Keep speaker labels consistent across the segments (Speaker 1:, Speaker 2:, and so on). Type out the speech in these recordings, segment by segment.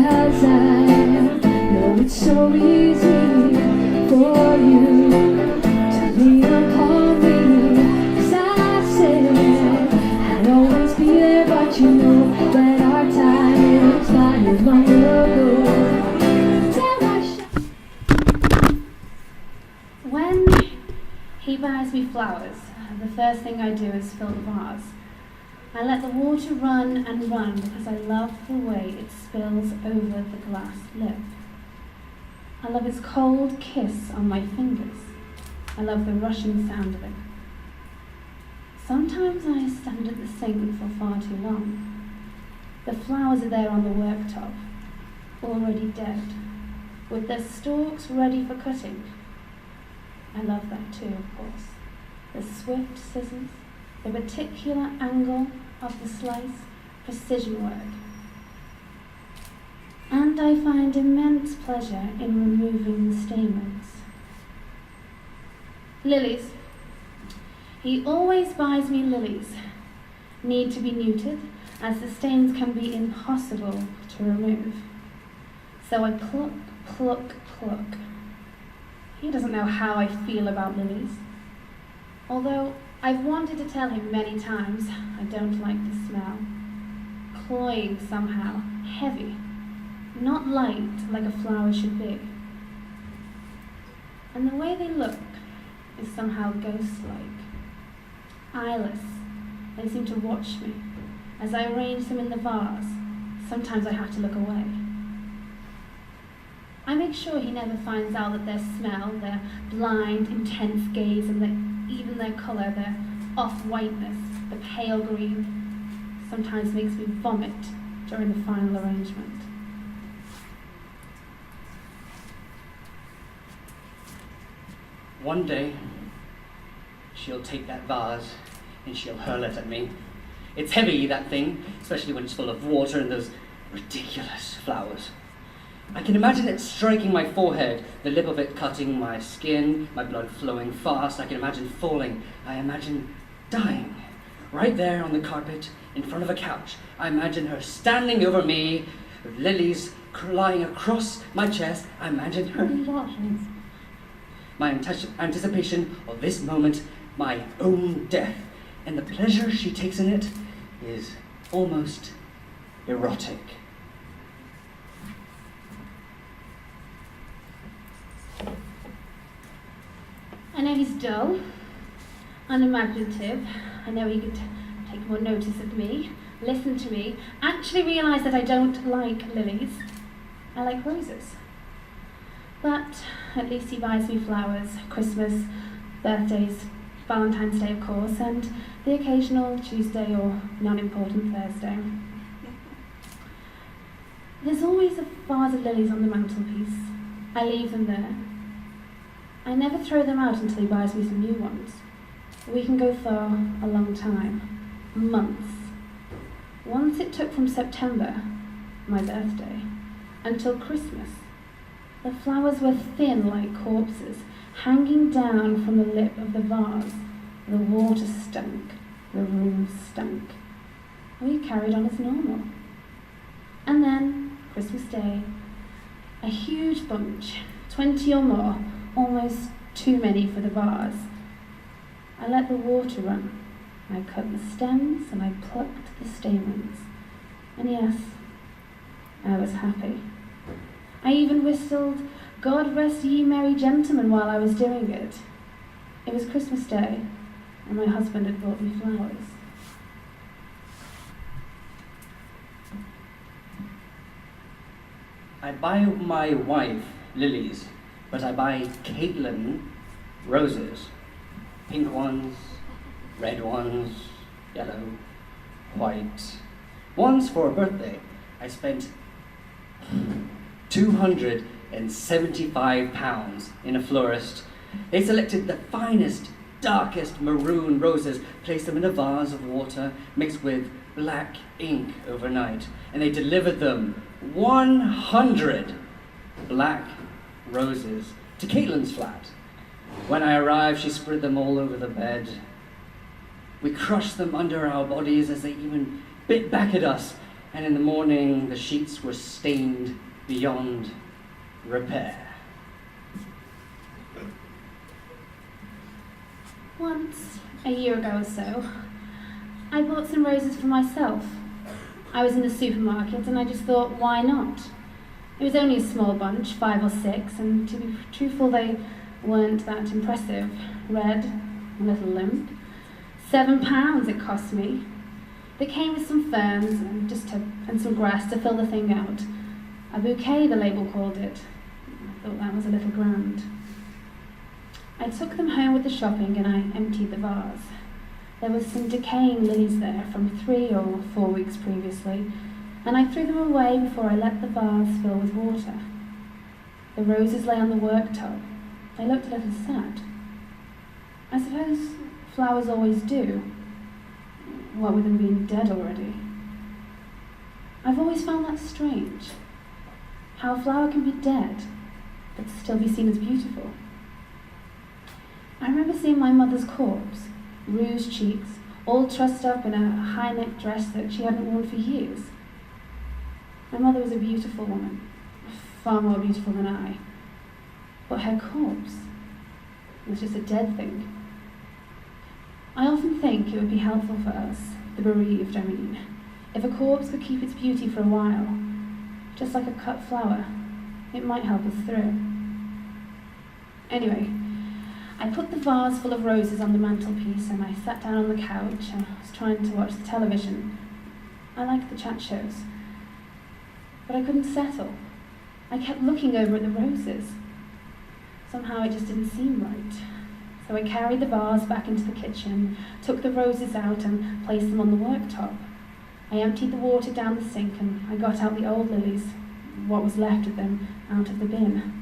Speaker 1: 'cause I know it's so easy for you to lean upon me. 'Cause I said I'd always be there, but you know that our time is not long ago.
Speaker 2: When he buys me flowers, the first thing I do is fill the vase. I let the water run and run because I love the way it spills over the glass lip. I love his cold kiss on my fingers. I love the rushing sound of it. Sometimes I stand at the sink for far too long. The flowers are there on the worktop, already dead, with their stalks ready for cutting. I love that too, of course. The swift scissors, the particular angle of the slice, precision work. And I find immense pleasure in removing the stamens. Lilies. He always buys me lilies. Need to be neutered, as the stains can be impossible to remove. So I pluck, pluck, pluck. He doesn't know how I feel about lilies. Although I've wanted to tell him many times I don't like the smell. Cloying somehow, heavy, not light like a flower should be. And the way they look is somehow ghost-like. Eyeless, they seem to watch me. As I arrange them in the vase, sometimes I have to look away. I make sure he never finds out that their smell, their blind, intense gaze, and even their colour, their off-whiteness, the pale green, sometimes makes me vomit during the final arrangement.
Speaker 3: One day, she'll take that vase and she'll hurl it at me. It's heavy, that thing, especially when it's full of water and those ridiculous flowers. I can imagine it striking my forehead, the lip of it cutting my skin, my blood flowing fast. I can imagine falling. I imagine dying. Right there on the carpet, in front of a couch. I imagine her standing over me, with lilies lying across my chest. I imagine her laughing. My anticipation of this moment, my own death, and the pleasure she takes in it is almost erotic.
Speaker 2: I know he's dull, unimaginative. I know he could take more notice of me, listen to me, actually realise that I don't like lilies. I like roses. But at least he buys me flowers, Christmas, birthdays, Valentine's Day, of course, and the occasional Tuesday or non-important Thursday. There's always a vase of lilies on the mantelpiece. I leave them there. I never throw them out until he buys me some new ones. We can go for a long time, months. Once it took from September, my birthday, until Christmas. The flowers were thin like corpses, hanging down from the lip of the vase. The water stunk, the room stunk. We carried on as normal. And then, Christmas Day, a huge bunch, 20 or more, almost too many for the vase. I let the water run. I cut the stems and I plucked the stamens. And yes, I was happy. I even whistled, "God rest ye merry gentlemen," while I was doing it. It was Christmas Day, and my husband had brought me flowers.
Speaker 3: I buy my wife lilies, but I buy Caitlin roses. Pink ones, red ones, yellow, white. Once for a birthday, I spent £275 in a florist. They selected the finest, darkest maroon roses, placed them in a vase of water mixed with black ink overnight, and they delivered them 100 black roses to Caitlin's flat. When I arrived, she spread them all over the bed. We crushed them under our bodies as they even bit back at us, and in the morning the sheets were stained beyond repair.
Speaker 2: Once, a year ago or so, I bought some roses for myself. I was in the supermarket and I just thought, why not? It was only a small bunch, 5 or 6, and to be truthful, they weren't that impressive. Red, a little limp. £7 it cost me. They came with some ferns and some grass to fill the thing out. A bouquet, the label called it. I thought that was a little grand. I took them home with the shopping and I emptied the vase. There was some decaying lilies there from 3 or 4 weeks previously, and I threw them away before I let the vase fill with water. The roses lay on the worktop. They looked a little sad. I suppose flowers always do, what with them being dead already. I've always found that strange, how a flower can be dead, but still be seen as beautiful. I remember seeing my mother's corpse, rouged cheeks, all trussed up in a high-necked dress that she hadn't worn for years. My mother was a beautiful woman, far more beautiful than I, but her corpse was just a dead thing. I often think it would be helpful for us, the bereaved, if a corpse could keep its beauty for a while, just like a cut flower. It might help us through. Anyway, I put the vase full of roses on the mantelpiece and I sat down on the couch and I was trying to watch the television. I liked the chat shows, but I couldn't settle. I kept looking over at the roses. Somehow it just didn't seem right. So I carried the vase back into the kitchen, took the roses out and placed them on the worktop. I emptied the water down the sink and I got out the old lilies, what was left of them, out of the bin.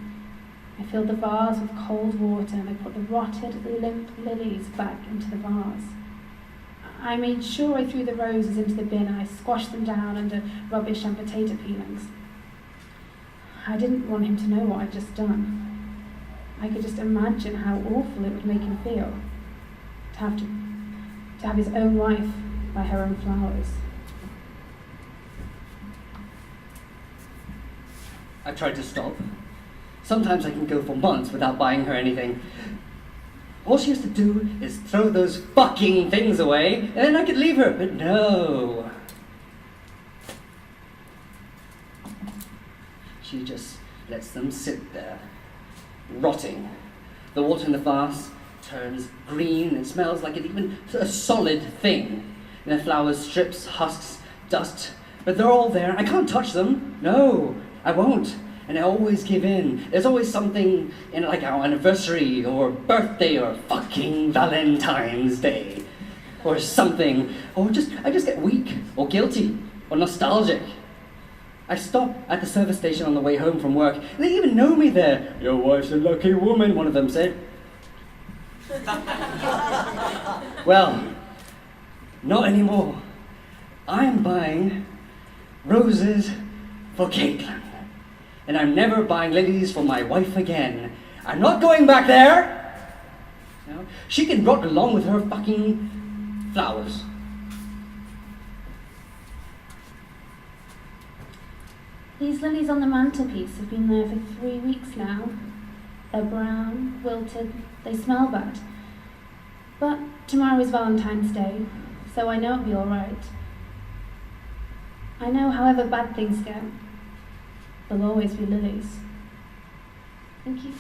Speaker 2: I filled the vase with cold water and I put the rotted, limp lilies back into the vase. I made sure I threw the roses into the bin and I squashed them down under rubbish and potato peelings. I didn't want him to know what I'd just done. I could just imagine how awful it would make him feel to have his own wife by her own flowers.
Speaker 3: I tried to stop. Sometimes I can go for months without buying her anything. All she has to do is throw those fucking things away, and then I could leave her, but no. She just lets them sit there, rotting. The water in the vase turns green and it smells like a solid thing. And the flowers, strips, husks, dust, but they're all there. I can't touch them. No, I won't. And I always give in. There's always something in like our anniversary or birthday or fucking Valentine's Day or something. Or I just get weak or guilty or nostalgic. I stop at the service station on the way home from work. They even know me there. Your wife's a lucky woman, one of them said. Well, not anymore. I'm buying roses for Caitlin. And I'm never buying lilies for my wife again. I'm not going back there. No, she can rot along with her fucking flowers.
Speaker 2: These lilies on the mantelpiece have been there for 3 weeks now. They're brown, wilted, they smell bad. But tomorrow is Valentine's Day, so I know it'll be all right. I know however bad things get, there'll always be lilies. Thank you.